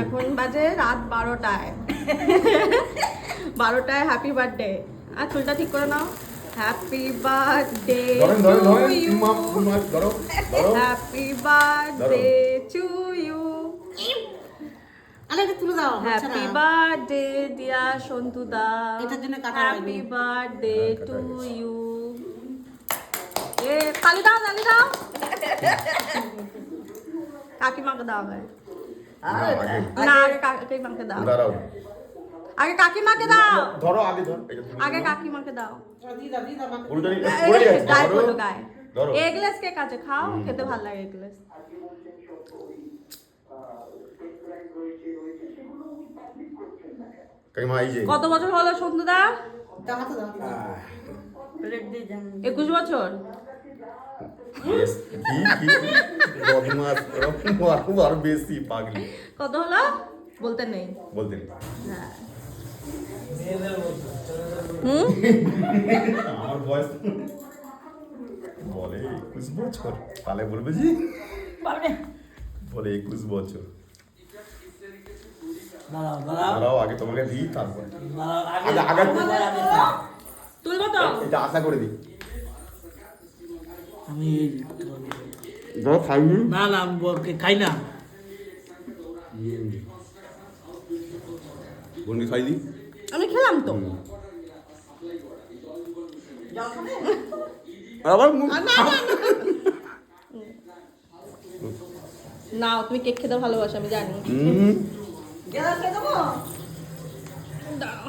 এখন বাজে রাত 12টায় 12টায় হ্যাপি বার্থডে। আর চুলটা ঠিক করে নাও। Happy birthday to you, happy birthday to you, happy birthday Diya সন্তুদা, হ্যাপি বার্থডে টু ইউ। এ তালি দাও, তালি দাও। কাকিমাকে দাও। না, আগে কাকিমাকে দাও। আগে কাকিমাকে দাও। ধরো, আগে ধরো। আগে কাকিমাকে দাও। উল্টো পড়ে যাচ্ছে। গায়ে পড়ো, গায়ে। এগলেস কেক আছে, খাও, খেতে ভালো লাগে এগলেস। কত বছর হলো সন্তুদা? 21 বছর। কত হলো বলতে নেই, বলতে নেই। আমার বয়স বলে 21 বছর, তাহলে বলবে জি বলে 21 বছর। দাঁড়াও, আগে তোমাকে দিই, তারপরে তুলবো তো, এটা আশা করে দিই। আমি খাইনি না না খাই না। বোনকে খাই দিই। আমি খেলাম তো। আবার না, তুমি কেক খেতে ভালোবাসো আমি জানি। দাও।